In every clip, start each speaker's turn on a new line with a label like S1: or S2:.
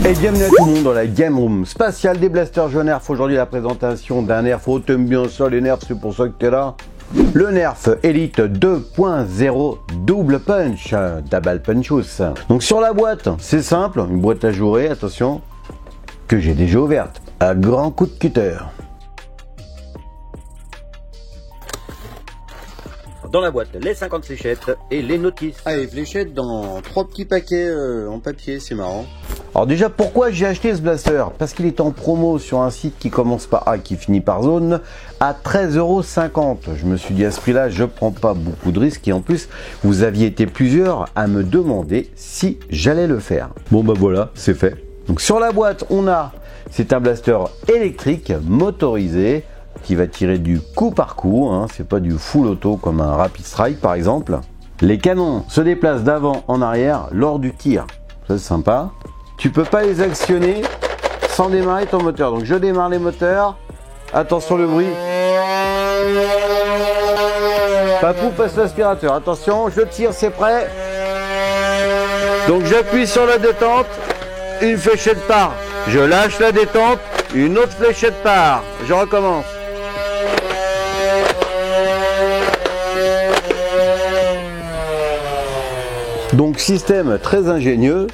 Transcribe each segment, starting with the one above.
S1: Et bienvenue à tout le monde dans la Game Room spatiale des blasters jeux Nerf. Aujourd'hui la présentation d'un Nerf. Oh, t'aimes bien ça les Nerfs, c'est pour ça que t'es là. Le Nerf Elite 2.0 Double Punch, Double Punchous. Donc sur la boîte, c'est simple, une boîte à jouer, attention, que j'ai déjà ouverte, à grand coup de cutter. Dans la boîte, les 50 fléchettes et les notices. Ah, les fléchettes dans 3 petits paquets en papier, c'est marrant. Alors déjà, pourquoi j'ai acheté ce blaster? Parce qu'il est en promo sur un site qui commence par A, qui finit par zone, à 13,50 €. Je me suis dit à ce prix-là, je prends pas beaucoup de risques. Et en plus, vous aviez été plusieurs à me demander si j'allais le faire. Bon bah voilà, c'est fait. Donc sur la boîte, on a, c'est un blaster électrique motorisé, qui va tirer du coup par coup, hein, c'est pas du full auto comme un Rapid Strike par exemple. Les canons se déplacent d'avant en arrière lors du tir, ça c'est sympa. Tu peux pas les actionner sans démarrer ton moteur, donc je démarre les moteurs, attention le bruit. Papou passe l'aspirateur, attention, je tire, c'est prêt. Donc j'appuie sur la détente, une fléchette part, je lâche la détente, une autre fléchette part, je recommence. Donc système très ingénieux,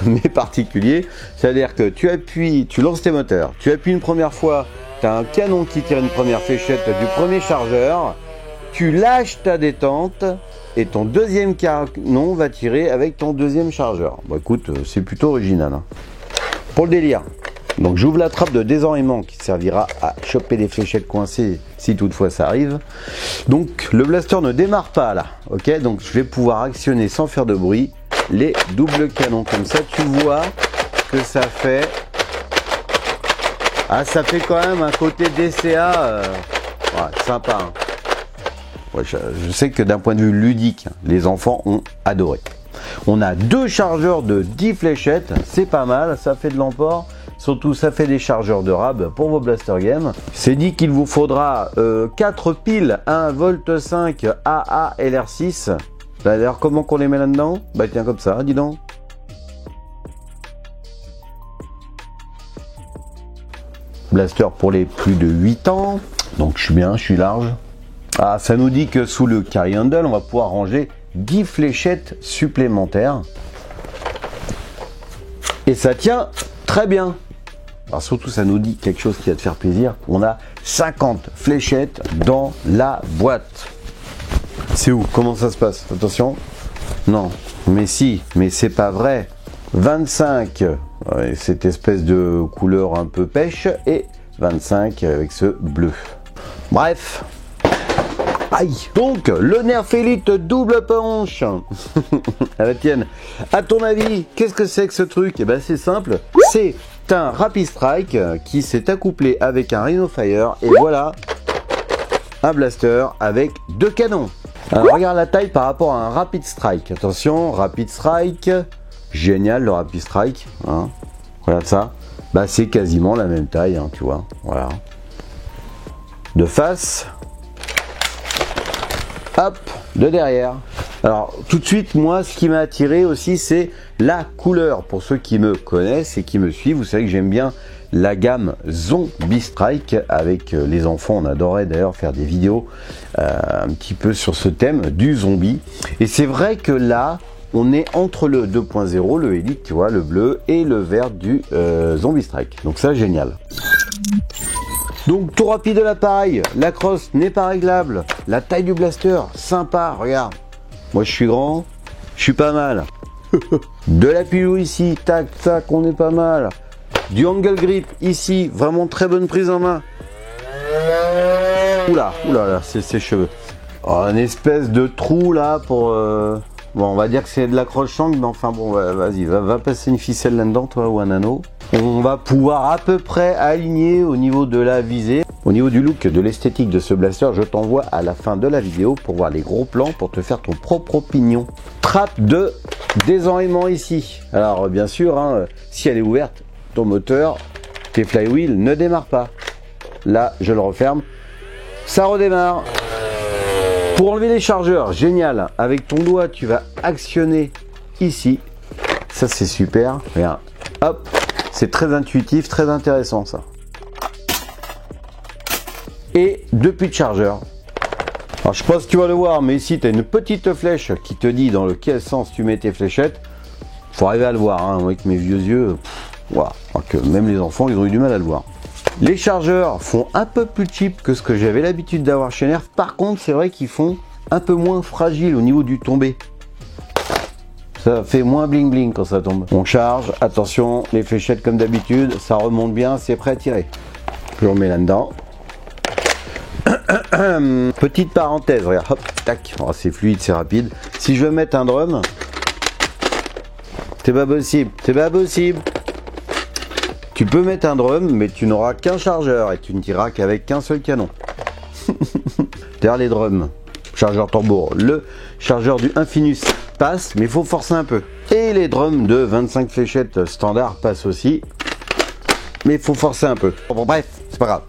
S1: mais particulier, c'est-à-dire que tu appuies, tu lances tes moteurs, tu appuies une première fois, tu as un canon qui tire une première fléchette du premier chargeur, tu lâches ta détente et ton deuxième canon va tirer avec ton deuxième chargeur. Bon écoute, c'est plutôt original, hein. Pour le délire. Donc j'ouvre la trappe de désenrayement qui servira à choper des fléchettes coincées si toutefois ça arrive. Donc le blaster ne démarre pas là, ok? Donc je vais pouvoir actionner sans faire de bruit les doubles canons. Comme ça tu vois que ça fait... Ah, ça fait quand même un côté DCA ouais, sympa, hein. Ouais, je sais que d'un point de vue ludique, les enfants ont adoré. On a deux chargeurs de 10 fléchettes, c'est pas mal, ça fait de l'emport. Surtout, ça fait des chargeurs de rab pour vos blaster games. C'est dit qu'il vous faudra 4 piles 1,5 V AA LR6. D'ailleurs, comment qu'on les met là-dedans? Bah tiens, comme ça, dis donc. Blaster pour les plus de 8 ans. Donc je suis bien, je suis large. Ah, ça nous dit que sous le carry handle, on va pouvoir ranger 10 fléchettes supplémentaires. Et ça tient très bien. Alors surtout, ça nous dit quelque chose qui va te faire plaisir. On a 50 fléchettes dans la boîte. C'est où? Comment ça se passe? Attention. Non, mais si, mais c'est pas vrai. 25, cette espèce de couleur un peu pêche, et 25 avec ce bleu. Bref. Aïe. Donc, le Nerf Elite double punch. À la tienne. À ton avis, qu'est-ce que c'est que ce truc? Eh ben, c'est simple. C'est un Rapid Strike qui s'est accouplé avec un Rhino Fire. Et voilà, un blaster avec deux canons. Alors, regarde la taille par rapport à un Rapid Strike. Attention, Rapid Strike. Génial, le Rapid Strike. Hein. Regarde ça. Bah, c'est quasiment la même taille, hein, tu vois. Voilà. De face. Hop, de derrière. Alors tout de suite, moi, ce qui m'a attiré aussi, c'est la couleur. Pour ceux qui me connaissent et qui me suivent, vous savez que j'aime bien la gamme Zombie Strike. Avec les enfants, on adorait d'ailleurs faire des vidéos un petit peu sur ce thème du zombie. Et c'est vrai que là, on est entre le 2.0, le Elite, tu vois, le bleu, et le vert du Zombie Strike. Donc ça, génial. Donc tout rapide de l'appareil, la crosse n'est pas réglable, la taille du blaster, sympa, regarde. Moi je suis grand, je suis pas mal. De la pilou ici, tac tac, on est pas mal. Du angle grip ici, vraiment très bonne prise en main. Oula, oula, c'est ses cheveux. Oh, un espèce de trou là pour... Bon, on va dire que c'est de l'accroche-sangle, mais enfin bon, vas-y, va passer une ficelle là-dedans, toi, ou un anneau. On va pouvoir à peu près aligner au niveau de la visée. Au niveau du look, de l'esthétique de ce blaster, je t'envoie à la fin de la vidéo pour voir les gros plans, pour te faire ton propre opinion. Trappe de désenrayement ici. Alors bien sûr, hein, si elle est ouverte, ton moteur, tes flywheels ne démarrent pas. Là, je le referme, ça redémarre. Pour enlever les chargeurs, génial, avec ton doigt, tu vas actionner ici. Ça, c'est super. Regarde, hop, C'est très intuitif, très intéressant ça. Et 2 puits de chargeur. Alors je sais pas si tu vas le voir, mais ici tu as une petite flèche qui te dit dans quel sens tu mets tes fléchettes. Faut arriver à le voir, hein. Avec mes vieux yeux, voilà. Que même les enfants ils ont eu du mal à le voir. Les chargeurs font un peu plus cheap que ce que j'avais l'habitude d'avoir chez Nerf. Par contre, c'est vrai qu'ils font un peu moins fragile au niveau du tombé. Ça fait moins bling bling quand ça tombe. On charge, attention, les fléchettes comme d'habitude, ça remonte bien, c'est prêt à tirer. Je remets là-dedans. Petite parenthèse, regarde, hop, tac, oh, c'est fluide, c'est rapide. Si je veux mettre un drum, c'est pas possible, c'est pas possible. Tu peux mettre un drum, mais tu n'auras qu'un chargeur et tu ne tireras qu'avec qu'un seul canon. Derrière les drums, chargeur tambour, le chargeur du Infinus passe, mais il faut forcer un peu. Et les drums de 25 fléchettes standard passent aussi, mais il faut forcer un peu. Bon, bref, c'est pas grave.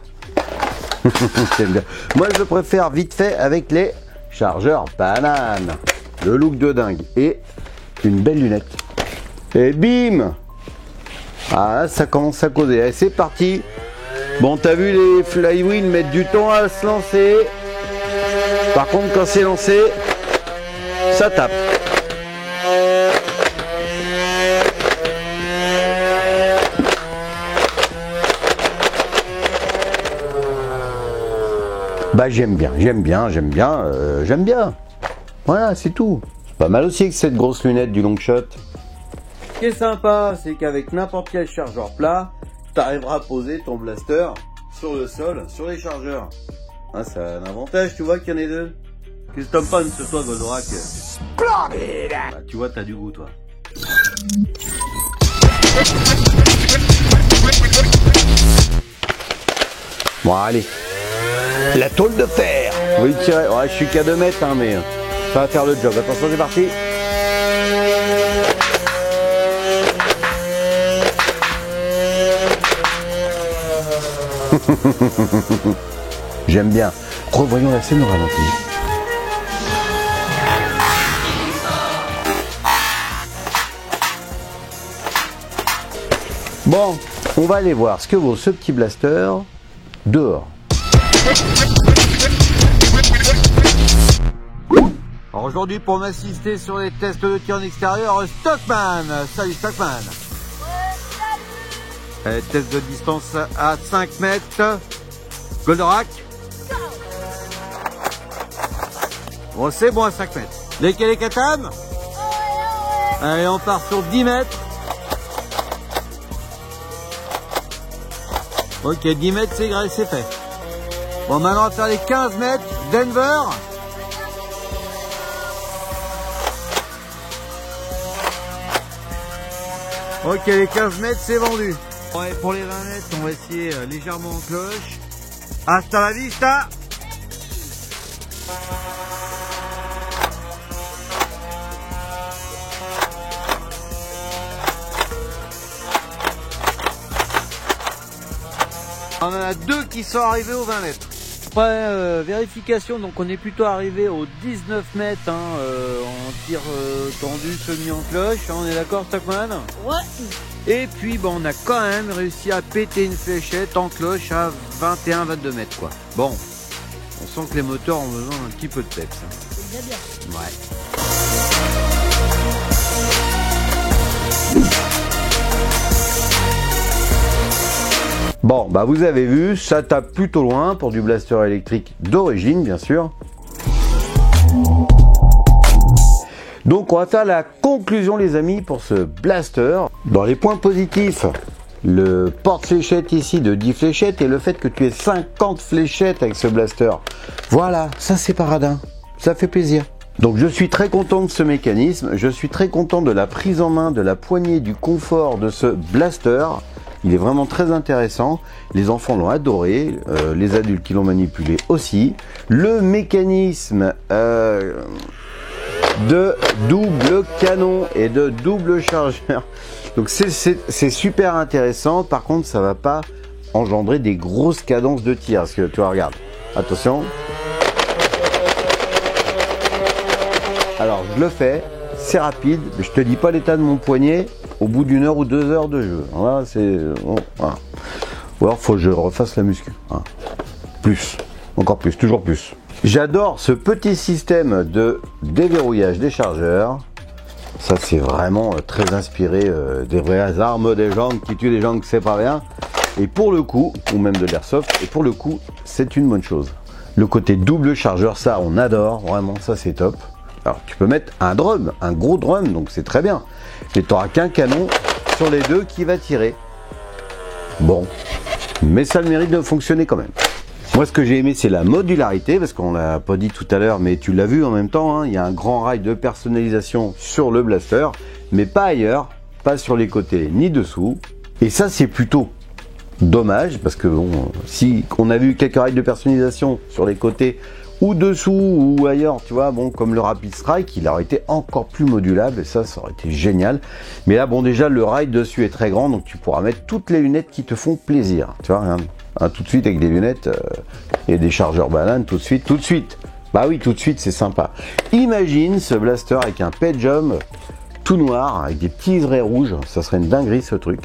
S1: Moi, je préfère vite fait avec les chargeurs bananes. Le look de dingue et une belle lunette. Et bim! Ah, ça commence à causer. Allez, c'est parti. Bon, t'as vu, les flywheels mettent du temps à se lancer. Par contre, quand c'est lancé, ça tape. Bah, j'aime bien. Voilà, c'est tout. Pas mal aussi que cette grosse lunette du long shot. Ce qui est sympa, c'est qu'avec n'importe quel chargeur plat, tu arriveras à poser ton blaster sur le sol, sur les chargeurs. Hein, c'est un avantage, tu vois qu'il y en ait deux. Qu'est-ce que t'aimes pas de ce toi, Goldorak? Bah, tu vois, t'as du goût, toi. Bon, allez. La tôle de fer. Oui, tirer. Ouais, je suis qu'à 2 mètres, hein, mais ça va faire le job. Attention, c'est parti. J'aime bien. Revoyons la scène au ralenti. Bon, on va aller voir ce que vaut ce petit blaster dehors. Alors aujourd'hui, pour m'assister sur les tests de tir en extérieur, Stockman. Salut Stockman. Test de distance à 5 mètres. Goldorak. Bon, c'est bon à 5 mètres. Lesquels les Katam? Allez, on part sur 10 mètres. Ok, 10 mètres, c'est fait. Bon, maintenant, on va faire les 15 mètres. Denver. Ok, les 15 mètres, c'est vendu. Ouais, pour les 20 mètres, on va essayer légèrement en cloche. Hasta la vista. On en a 2 qui sont arrivés aux 20 mètres. Après vérification, donc on est plutôt arrivé aux 19 mètres hein, en tir tendu semi en cloche. On est d'accord, Stockman? Ouais. Et puis bon, on a quand même réussi à péter une fléchette en cloche à 21-22 mètres quoi. Bon, on sent que les moteurs ont besoin d'un petit peu de peps. C'est déjà bien. Ouais. Bon, bah vous avez vu, ça tape plutôt loin pour du blaster électrique d'origine, bien sûr. Donc on va faire la conclusion les amis pour ce blaster. Dans les points positifs, le porte-fléchette ici de 10 fléchettes et le fait que tu aies 50 fléchettes avec ce blaster. Voilà, ça c'est paradin, ça fait plaisir. Donc je suis très content de ce mécanisme, je suis très content de la prise en main, de la poignée, du confort de ce blaster. Il est vraiment très intéressant, les enfants l'ont adoré, les adultes qui l'ont manipulé aussi. Le mécanisme de double canon et de double chargeur, donc c'est super intéressant. Par contre ça va pas engendrer des grosses cadences de tir, parce que tu vois, regarde, attention. Alors je le fais, c'est rapide, mais je te dis pas l'état de mon poignet. Au au bout d'1 heure ou 2 heures de jeu. Voilà, c'est... Bon, voilà. Ou alors, faut que je refasse la muscu. Hein. Plus. Encore plus. Toujours plus. J'adore ce petit système de déverrouillage des chargeurs. Ça, c'est vraiment très inspiré des vraies armes des gens qui tuent des gens que c'est pas bien. Et pour le coup, ou même de l'airsoft, et pour le coup, c'est une bonne chose. Le côté double chargeur, ça, on adore. Vraiment, ça, c'est top. Alors, tu peux mettre un drum, un gros drum, donc c'est très bien. Mais tu n'auras qu'un canon sur les deux qui va tirer. Bon. Mais ça a le mérite de fonctionner quand même. Moi, ce que j'ai aimé, c'est la modularité, parce qu'on l'a pas dit tout à l'heure, mais tu l'as vu en même temps, hein, il y a un grand rail de personnalisation sur le blaster, mais pas ailleurs, pas sur les côtés ni dessous. Et ça, c'est plutôt dommage, parce que bon, si on a vu quelques rails de personnalisation sur les côtés ou dessous ou ailleurs, tu vois, bon, comme le Rapid Strike, il aurait été encore plus modulable, et ça aurait été génial. Mais là, bon, déjà, le rail dessus est très grand, donc tu pourras mettre toutes les lunettes qui te font plaisir. Tu vois, regarde. Hein, tout de suite avec des lunettes et des chargeurs bananes, tout de suite. Bah oui, tout de suite, c'est sympa. Imagine ce blaster avec un Pejom tout noir, avec des petits raies rouges, ça serait une dinguerie ce truc.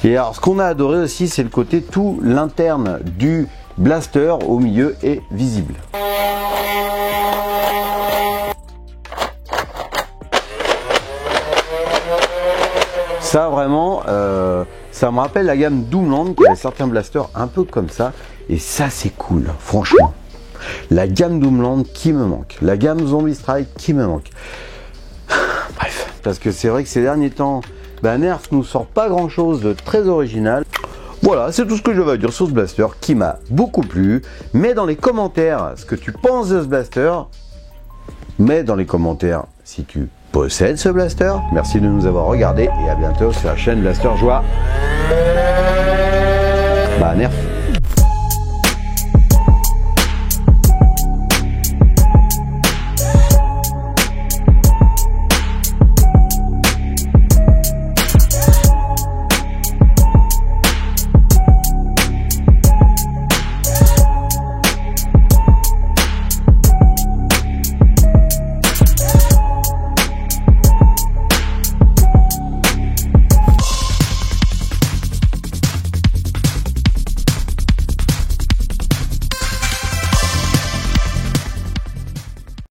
S1: Et alors, ce qu'on a adoré aussi, c'est le côté tout l'interne du blaster au milieu est visible. Ça vraiment, ça me rappelle la gamme Doomland qui avait certains blasters un peu comme ça. Et ça c'est cool, franchement. La gamme Doomland qui me manque. La gamme Zombie Strike qui me manque. Bref, parce que c'est vrai que ces derniers temps, Nerf nous sort pas grand chose de très original. Voilà, c'est tout ce que je vais dire sur ce blaster qui m'a beaucoup plu. Mets dans les commentaires ce que tu penses de ce blaster. Mets dans les commentaires si tu possèdes ce blaster. Merci de nous avoir regardés et à bientôt sur la chaîne Blaster Joie. Nerf.